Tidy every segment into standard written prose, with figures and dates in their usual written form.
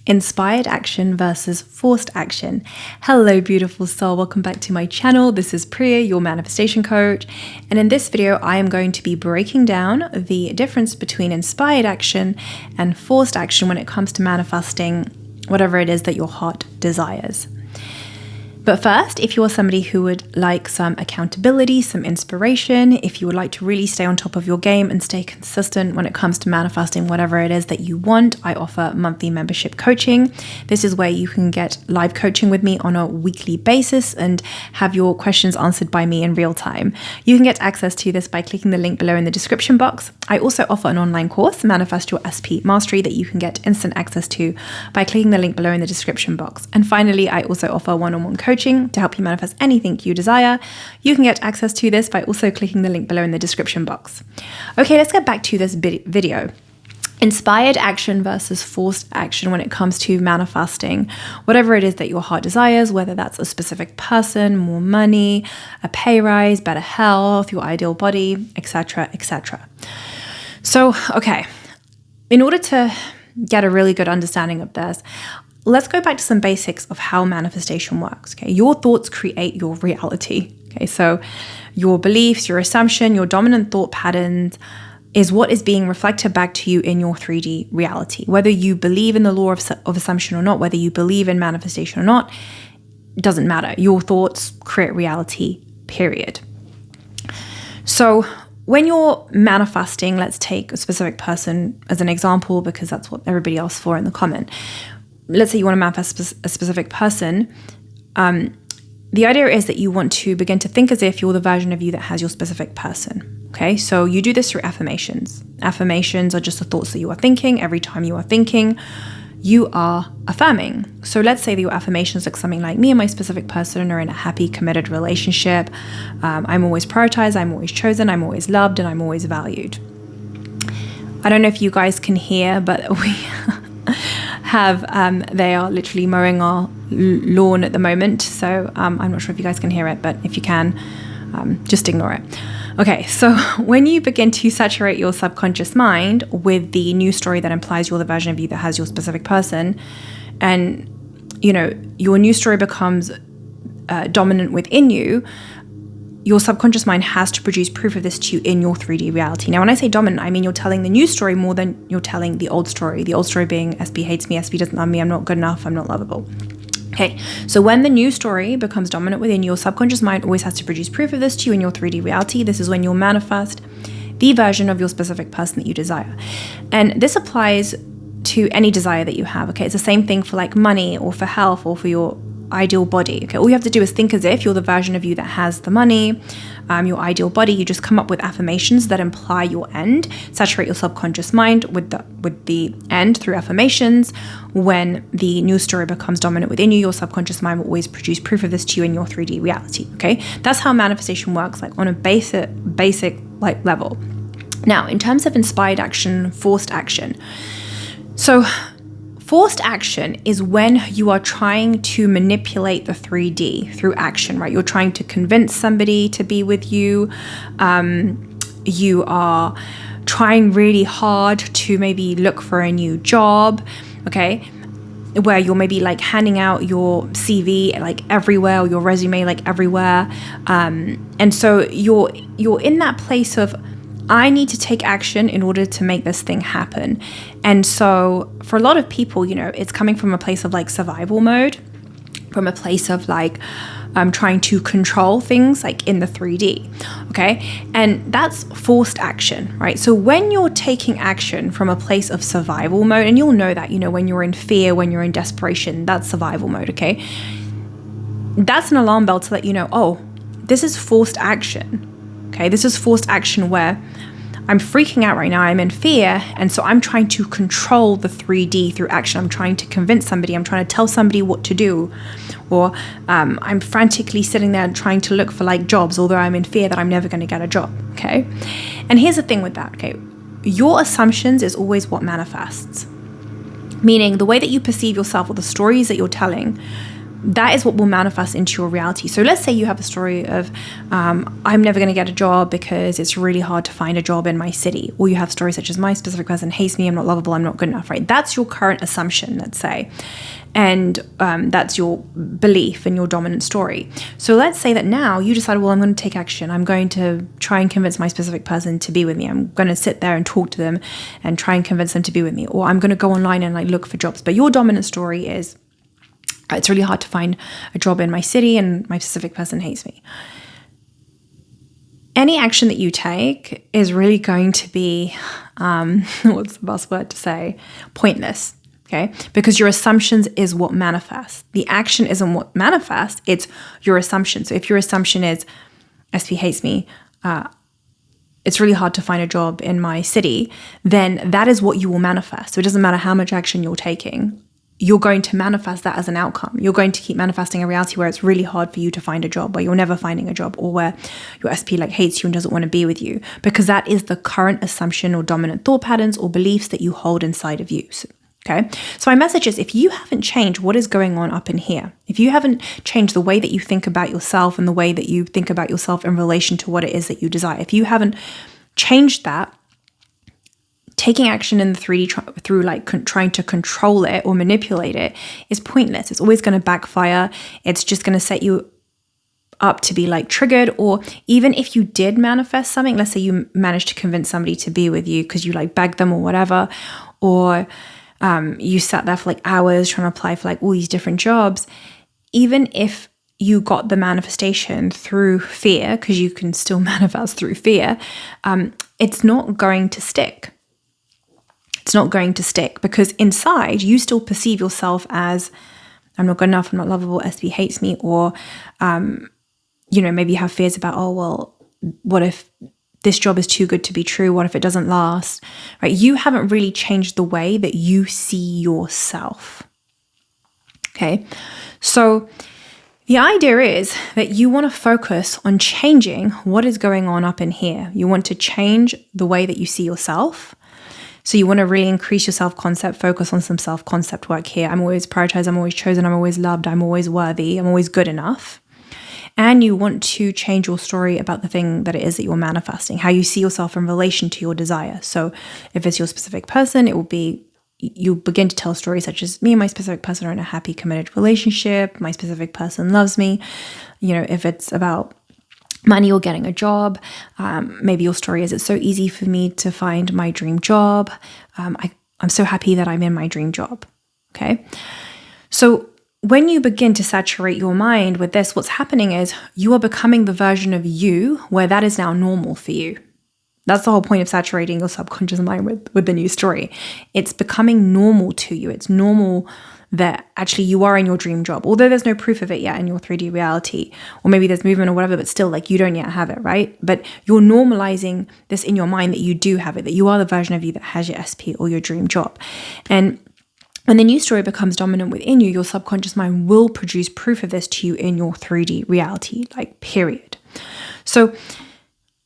Inspired action versus forced action. Hello, beautiful soul. Welcome back to my channel. This is Priya, your manifestation coach. And in this video, I am going to be breaking down the difference between inspired action and forced action when it comes to manifesting whatever it is that your heart desires. But first, if you are somebody who would like some accountability, some inspiration, if you would like to really stay on top of your game and stay consistent when it comes to manifesting whatever it is that you want, I offer monthly membership coaching. This is where you can get live coaching with me on a weekly basis and have your questions answered by me in real time. You can get access to this by clicking the link below in the description box. I also offer an online course, Manifest Your SP Mastery, that you can get instant access to by clicking the link below in the description box. And finally, I also offer one-on-one coaching to help you manifest anything you desire. You can get access to this by also clicking the link below in the description box. Okay, let's get back to this video. Inspired action versus forced action when it comes to manifesting whatever it is that your heart desires, whether that's a specific person, more money, a pay rise, better health, your ideal body, etc., etc. So, okay, in order to get a really good understanding of this, let's go back to some basics of how manifestation works. Okay, your thoughts create your reality. Okay, so your beliefs, your assumption, your dominant thought patterns is what is being reflected back to you in your 3D reality. Whether you believe in the law of assumption or not, whether you believe in manifestation or not, it doesn't matter. Your thoughts create reality, period. So when you're manifesting, let's take a specific person as an example because that's what everybody else for in the comment. Let's say you want to manifest a specific person. The idea is that you want to begin to think as if you're the version of you that has your specific person. Okay, so you do this through affirmations. Affirmations are just the thoughts that you are thinking. Every time you are thinking, you are affirming. So let's say that your affirmations look something like, me and my specific person are in a happy, committed relationship. I'm always prioritized, I'm always chosen, I'm always loved, and I'm always valued. I don't know if you guys can hear, but we they are literally mowing our lawn at the moment. So I'm not sure if you guys can hear it, but if you can, just ignore it. Okay, so when you begin to saturate your subconscious mind with the new story that implies you're the version of you that has your specific person, and your new story becomes dominant within you, your subconscious mind has to produce proof of this to you in your 3D reality. Now, when I say dominant, I mean you're telling the new story more than you're telling the old story. The old story being SP hates me, SP doesn't love me, I'm not good enough, I'm not lovable. Okay, so when the new story becomes dominant within your subconscious mind always has to produce proof of this to you in your 3D reality. This is when you'll manifest the version of your specific person that you desire. And this applies to any desire that you have. Okay, it's the same thing for like money or for health or for your ideal body. Okay, all you have to do is think as if you're the version of you that has the money, your ideal body. You just come up with affirmations that imply your end. Saturate your subconscious mind with the end through affirmations. When the new story becomes dominant within you, your subconscious mind will always produce proof of this to you in your 3D reality. Okay, that's how manifestation works, like on a basic like level. Now, in terms of inspired action, forced action. So forced action is when you are trying to manipulate the 3D through action, right? You're trying to convince somebody to be with you. You are trying really hard to maybe look for a new job, okay? Where you're maybe like handing out your CV like everywhere, or your resume like everywhere. And so you're in that place of, I need to take action in order to make this thing happen. And so for a lot of people, it's coming from a place of like survival mode, from a place of like trying to control things like in the 3D, okay? And that's forced action, right? So when you're taking action from a place of survival mode, and you'll know that, when you're in fear, when you're in desperation, that's survival mode, okay? That's an alarm bell to let you know, oh, this is forced action. Okay, this is forced action where I'm freaking out right now, I'm in fear, and so I'm trying to control the 3D through action. I'm trying to convince somebody, I'm trying to tell somebody what to do, or I'm frantically sitting there trying to look for like jobs, although I'm in fear that I'm never going to get a job, okay? And here's the thing with that, okay? Your assumptions is always what manifests, meaning the way that you perceive yourself or the stories that you're telling, that is what will manifest into your reality. So let's say you have a story of, I'm never going to get a job because it's really hard to find a job in my city. Or you have stories such as, my specific person hates me, I'm not lovable, I'm not good enough, right? That's your current assumption, let's say. And that's your belief and your dominant story. So let's say that now you decide, well, I'm going to take action. I'm going to try and convince my specific person to be with me. I'm going to sit there and talk to them and try and convince them to be with me. Or I'm going to go online and like look for jobs. But your dominant story is, it's really hard to find a job in my city and my specific person hates me. Any action that you take is really going to be, what's the best word to say? Pointless. Okay, because your assumptions is what manifests. The action isn't what manifests, it's your assumption. So if your assumption is, SP hates me, it's really hard to find a job in my city, then that is what you will manifest. So it doesn't matter how much action you're taking, you're going to manifest that as an outcome. You're going to keep manifesting a reality where it's really hard for you to find a job, where you're never finding a job, or where your SP like hates you and doesn't want to be with you, because that is the current assumption or dominant thought patterns or beliefs that you hold inside of you. Okay, so my message is, if you haven't changed what is going on up in here, if you haven't changed the way that you think about yourself and the way that you think about yourself in relation to what it is that you desire, if you haven't changed that, taking action in the 3D through like trying to control it or manipulate it is pointless. It's always going to backfire. It's just going to set you up to be like triggered. Or even if you did manifest something, let's say you managed to convince somebody to be with you because you like begged them or whatever, or you sat there for like hours trying to apply for like all these different jobs. Even if you got the manifestation through fear, because you can still manifest through fear, it's not going to stick. It's not going to stick because inside you still perceive yourself as, I'm not good enough, I'm not lovable, SP hates me, or, maybe you have fears about, oh, well, what if this job is too good to be true? What if it doesn't last? Right? You haven't really changed the way that you see yourself. Okay. So the idea is that you want to focus on changing what is going on up in here. You want to change the way that you see yourself. So you want to really increase your self-concept, focus on some self-concept work here. I'm always prioritized, I'm always chosen, I'm always loved, I'm always worthy, I'm always good enough. And you want to change your story about the thing that it is that you're manifesting, how you see yourself in relation to your desire. So if it's your specific person, it will be, you begin to tell stories such as, me and my specific person are in a happy, committed relationship. My specific person loves me. If it's about money or getting a job, maybe your story is, it's so easy for me to find my dream job. I'm so happy that I'm in my dream job. Okay. So when you begin to saturate your mind with this, what's happening is you are becoming the version of you where that is now normal for you. That's the whole point of saturating your subconscious mind with the new story. It's becoming normal to you. It's normal that actually you are in your dream job, although there's no proof of it yet in your 3D reality, or maybe there's movement or whatever, but still like you don't yet have it, right? But you're normalizing this in your mind that you do have it, that you are the version of you that has your SP or your dream job. And when the new story becomes dominant within you, your subconscious mind will produce proof of this to you in your 3D reality, like period. So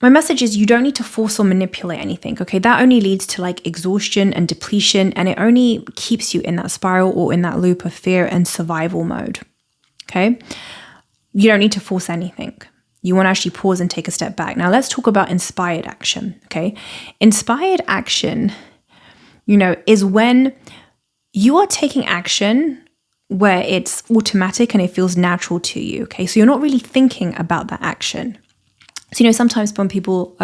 my message is, you don't need to force or manipulate anything, okay? That only leads to like exhaustion and depletion, and it only keeps you in that spiral or in that loop of fear and survival mode, okay? You don't need to force anything. You want to actually pause and take a step back. Now let's talk about inspired action, okay? Inspired action, is when you are taking action where it's automatic and it feels natural to you, okay? So you're not really thinking about that action. So, sometimes when people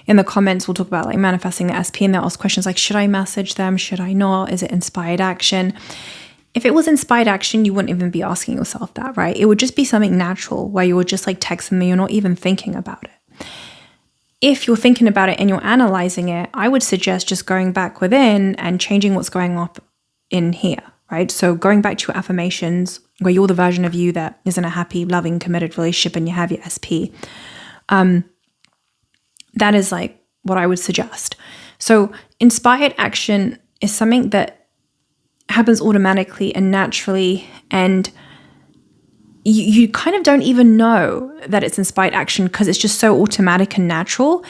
in the comments will talk about like manifesting the SP, and they'll ask questions like, should I message them? Should I not? Is it inspired action? If it was inspired action, you wouldn't even be asking yourself that, right? It would just be something natural where you would just like text them and you're not even thinking about it. If you're thinking about it and you're analyzing it, I would suggest just going back within and changing what's going on in here, right? So going back to your affirmations where you're the version of you that is in a happy, loving, committed relationship and you have your SP. That is like what I would suggest. So inspired action is something that happens automatically and naturally, and you kind of don't even know that it's inspired action because it's just so automatic and natural.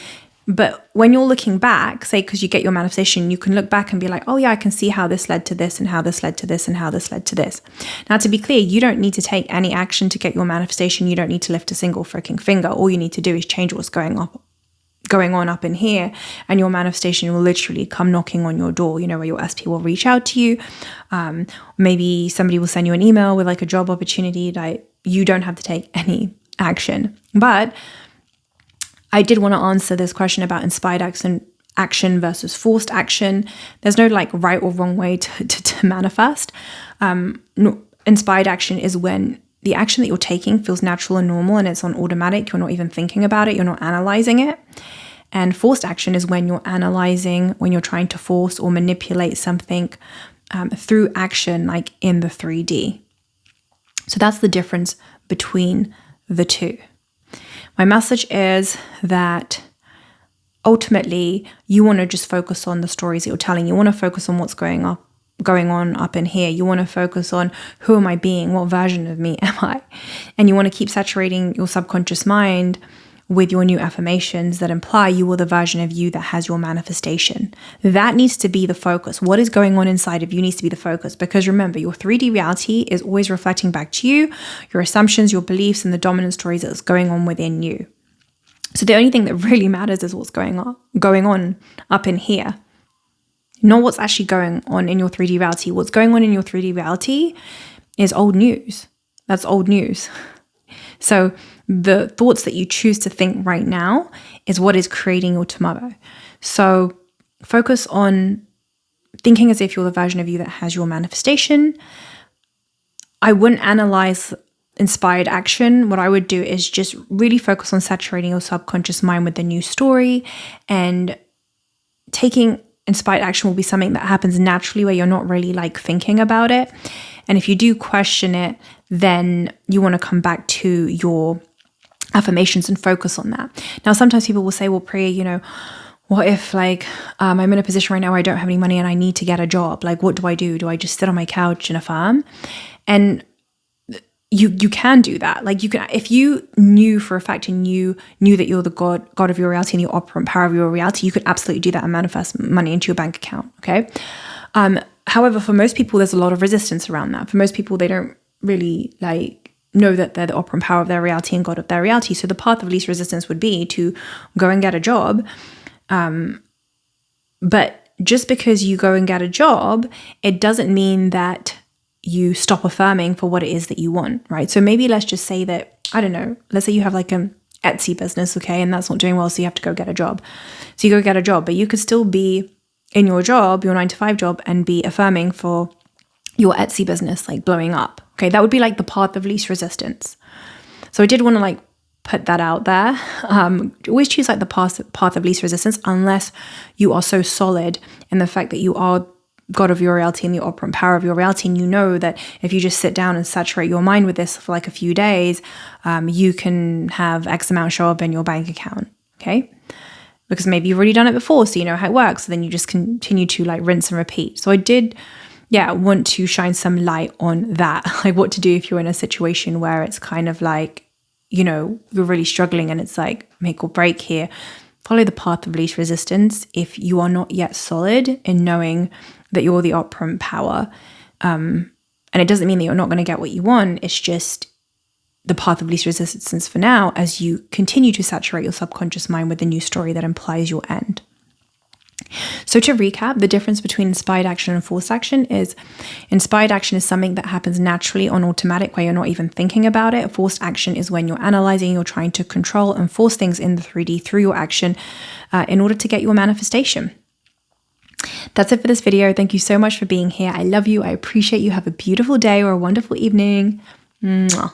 But when you're looking back, say, because you get your manifestation, you can look back and be like, oh yeah, I can see how this led to this and how this led to this and how this led to this. Now, to be clear, you don't need to take any action to get your manifestation. You don't need to lift a single freaking finger. All you need to do is change what's going on up in here, and your manifestation will literally come knocking on your door, where your SP will reach out to you. Maybe somebody will send you an email with like a job opportunity. Like, you don't have to take any action. But I did want to answer this question about inspired action versus forced action. There's no like right or wrong way to manifest. Inspired action is when the action that you're taking feels natural and normal and it's on automatic. You're not even thinking about it. You're not analyzing it. And forced action is when you're analyzing, when you're trying to force or manipulate something through action, like in the 3D. So that's the difference between the two. My message is that ultimately you want to just focus on the stories that you're telling. You want to focus on what's going on up in here. You want to focus on, who am I being? What version of me am I? And you want to keep saturating your subconscious mind with your new affirmations that imply you are the version of you that has your manifestation. That needs to be the focus. What is going on inside of you needs to be the focus, because remember, your 3D reality is always reflecting back to you, your assumptions, your beliefs, and the dominant stories that's going on within you. So the only thing that really matters is what's going on up in here. Not what's actually going on in your 3D reality. What's going on in your 3D reality is old news. That's old news. So the thoughts that you choose to think right now is what is creating your tomorrow. So focus on thinking as if you're the version of you that has your manifestation. I wouldn't analyze inspired action. What I would do is just really focus on saturating your subconscious mind with the new story, and taking inspired action will be something that happens naturally where you're not really like thinking about it. And if you do question it, then you want to come back to your affirmations and focus on that. Now, sometimes people will say, well, Priya, what if like I'm in a position right now where I don't have any money and I need to get a job? Like, what do I do? Do I just sit on my couch and affirm? And you can do that. Like, you can, if you knew for a fact and you knew that you're the God of your reality and the operant power of your reality, you could absolutely do that and manifest money into your bank account. Okay. However, for most people, there's a lot of resistance around that. For most people, they don't really like know that they're the operant power of their reality and God of their reality. So the path of least resistance would be to go and get a job. But just because you go and get a job, it doesn't mean that you stop affirming for what it is that you want, right? So maybe let's just say that, I don't know, let's say you have like an Etsy business, okay, and that's not doing well, so you have to go get a job. So you go get a job, but you could still be in your job, your 9-to-5 job, and be affirming for your Etsy business like blowing up. Okay, that would be like the path of least resistance. So I did want to like put that out there. Always choose like the path of least resistance, unless you are so solid in the fact that you are God of your reality and the operant power of your reality, and you know that if you just sit down and saturate your mind with this for like a few days, you can have X amount show up in your bank account. Okay. Because maybe you've already done it before, so you know how it works. So then you just continue to like rinse and repeat. So I did, want to shine some light on that, like what to do if you're in a situation where it's kind of like, you're really struggling and it's like make or break here. Follow the path of least resistance if you are not yet solid in knowing that you're the operant power. And it doesn't mean that you're not going to get what you want. It's just the path of least resistance for now, as you continue to saturate your subconscious mind with the new story that implies your end. So to recap, the difference between inspired action and forced action is inspired action is something that happens naturally on automatic where you're not even thinking about it. Forced action is when you're analyzing, you're trying to control and force things in the 3D through your action in order to get your manifestation. That's it for this video. Thank you so much for being here. I love you. I appreciate you. Have a beautiful day or a wonderful evening. Mwah.